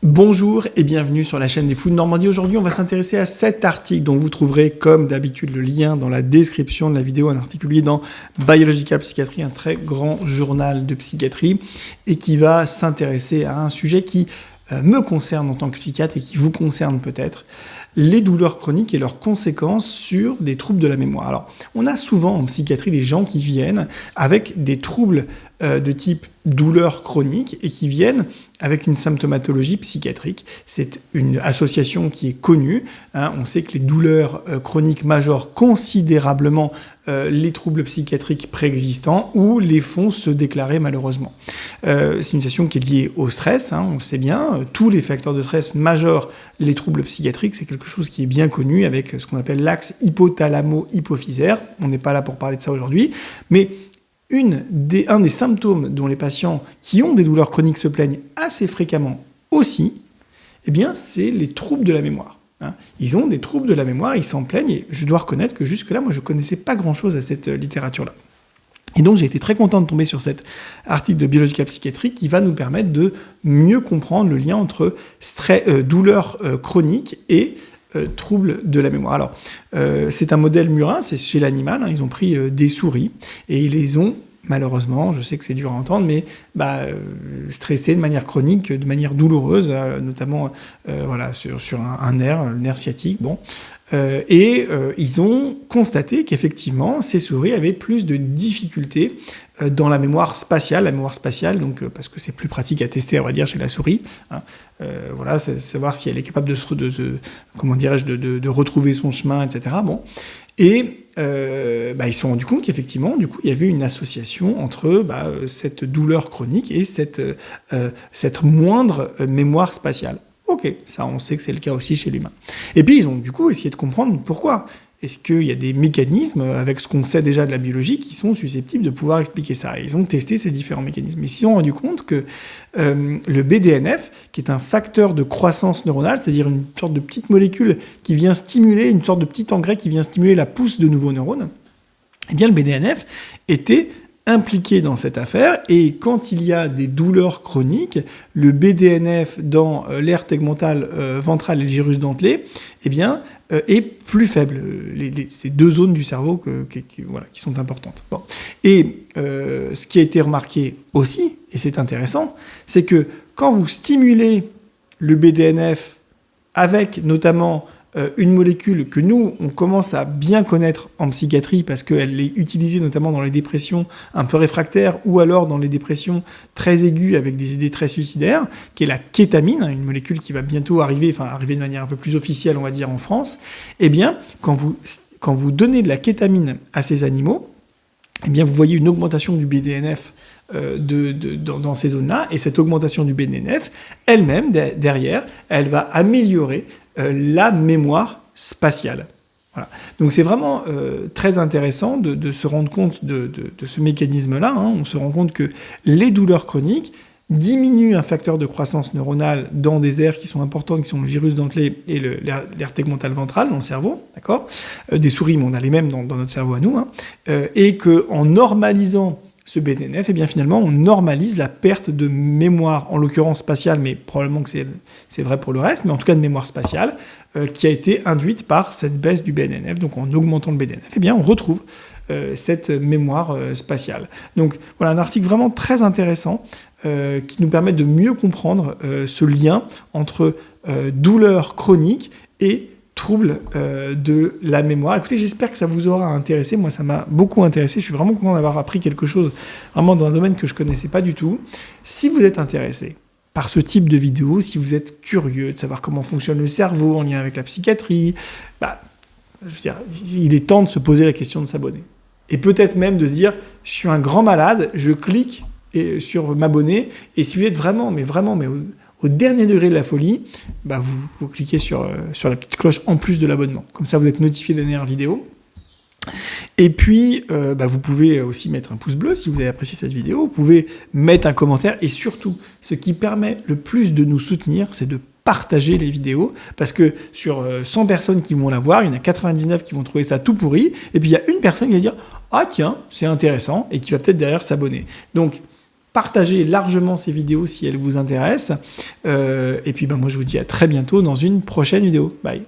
Bonjour et bienvenue sur la chaîne des Fous de Normandie. Aujourd'hui, on va s'intéresser à cet article dont vous trouverez, comme d'habitude, le lien dans la description de la vidéo, un article publié dans Biological Psychiatry, un très grand journal de psychiatrie, et qui va s'intéresser à un sujet qui me concerne en tant que psychiatre et qui vous concerne peut-être, les douleurs chroniques et leurs conséquences sur des troubles de la mémoire. Alors, on a souvent en psychiatrie des gens qui viennent avec des troubles de type douleur chronique et qui viennent avec une symptomatologie psychiatrique. C'est une association qui est connue. On sait que les douleurs chroniques majorent considérablement les troubles psychiatriques préexistants ou les font se déclarer malheureusement. C'est une situation qui est liée au stress, on le sait bien. Tous les facteurs de stress majorent les troubles psychiatriques. C'est quelque chose qui est bien connu avec ce qu'on appelle l'axe hypothalamo-hypophysaire. On n'est pas là pour parler de ça aujourd'hui, mais un des symptômes dont les patients qui ont des douleurs chroniques se plaignent assez fréquemment aussi, eh bien, c'est les troubles de la mémoire. Ils ont des troubles de la mémoire, ils s'en plaignent, et je dois reconnaître que jusque-là, moi, je ne connaissais pas grand-chose à cette littérature-là. Et donc, j'ai été très content de tomber sur cet article de Biological Psychiatry qui va nous permettre de mieux comprendre le lien entre douleurs chroniques et troubles de la mémoire. Alors, c'est un modèle murin, c'est chez l'animal, ils ont pris des souris et ils les ont, malheureusement, je sais que c'est dur à entendre, mais stressés de manière chronique, de manière douloureuse, notamment sur un nerf, le nerf sciatique. Ils ont constaté qu'effectivement, ces souris avaient plus de difficultés dans la mémoire spatiale, donc parce que c'est plus pratique à tester, on va dire, chez la souris. C'est savoir si elle est capable de retrouver son chemin, etc. Ils se sont rendus compte qu'effectivement, du coup, il y avait une association entre cette douleur chronique et cette moindre mémoire spatiale. Ok, ça on sait que c'est le cas aussi chez l'humain. Et puis ils ont du coup essayé de comprendre pourquoi. Est-ce qu'il y a des mécanismes, avec ce qu'on sait déjà de la biologie, qui sont susceptibles de pouvoir expliquer ça? Et ils ont testé ces différents mécanismes. Ils se sont rendus compte que le BDNF, qui est un facteur de croissance neuronale, c'est-à-dire une sorte de petite molécule qui vient stimuler, une sorte de petit engrais qui vient stimuler la pousse de nouveaux neurones, eh bien le BDNF était impliqué dans cette affaire, et quand il y a des douleurs chroniques, le BDNF dans l'aire tegmentale ventrale et le gyrus dentelé, est plus faible. C'est deux zones du cerveau qui sont importantes. Et ce qui a été remarqué aussi, et c'est intéressant, c'est que quand vous stimulez le BDNF avec notamment une molécule que nous, on commence à bien connaître en psychiatrie parce qu'elle est utilisée notamment dans les dépressions un peu réfractaires ou alors dans les dépressions très aiguës avec des idées très suicidaires, qui est la kétamine, une molécule qui va bientôt arriver de manière un peu plus officielle, on va dire, en France. Eh bien, quand vous donnez de la kétamine à ces animaux, eh bien, vous voyez une augmentation du BDNF dans ces zones-là, et cette augmentation du BDNF, elle-même, derrière, elle va améliorer la mémoire spatiale. Voilà. Donc c'est vraiment très intéressant de se rendre compte de ce mécanisme-là. On se rend compte que les douleurs chroniques diminuent un facteur de croissance neuronale dans des aires qui sont importantes, qui sont le gyrus dentelé et l'aire tegmentale ventrale dans le cerveau, d'accord ? Des souris, mais on a les mêmes dans notre cerveau à nous, et qu'en normalisant ce BDNF, eh bien finalement, on normalise la perte de mémoire, en l'occurrence spatiale, mais probablement que c'est vrai pour le reste, mais en tout cas de mémoire spatiale, qui a été induite par cette baisse du BDNF. Donc en augmentant le BDNF, eh bien on retrouve cette mémoire spatiale. Donc voilà un article vraiment très intéressant qui nous permet de mieux comprendre ce lien entre douleur chronique et troubles de la mémoire. Écoutez, j'espère que ça vous aura intéressé. Moi, ça m'a beaucoup intéressé. Je suis vraiment content d'avoir appris quelque chose vraiment dans un domaine que je ne connaissais pas du tout. Si vous êtes intéressé par ce type de vidéo, si vous êtes curieux de savoir comment fonctionne le cerveau en lien avec la psychiatrie, il est temps de se poser la question de s'abonner. Et peut-être même de se dire, je suis un grand malade, je clique sur m'abonner, et si vous êtes vraiment au dernier degré de la folie, vous cliquez sur la petite cloche en plus de l'abonnement. Comme ça, vous êtes notifié des dernières vidéos. Et puis, vous pouvez aussi mettre un pouce bleu si vous avez apprécié cette vidéo. Vous pouvez mettre un commentaire. Et surtout, ce qui permet le plus de nous soutenir, c'est de partager les vidéos. Parce que sur 100 personnes qui vont la voir, il y en a 99 qui vont trouver ça tout pourri. Et puis, il y a une personne qui va dire « Ah tiens, c'est intéressant » et qui va peut-être derrière s'abonner. Donc, partagez largement ces vidéos si elles vous intéressent. Et puis moi je vous dis à très bientôt dans une prochaine vidéo. Bye.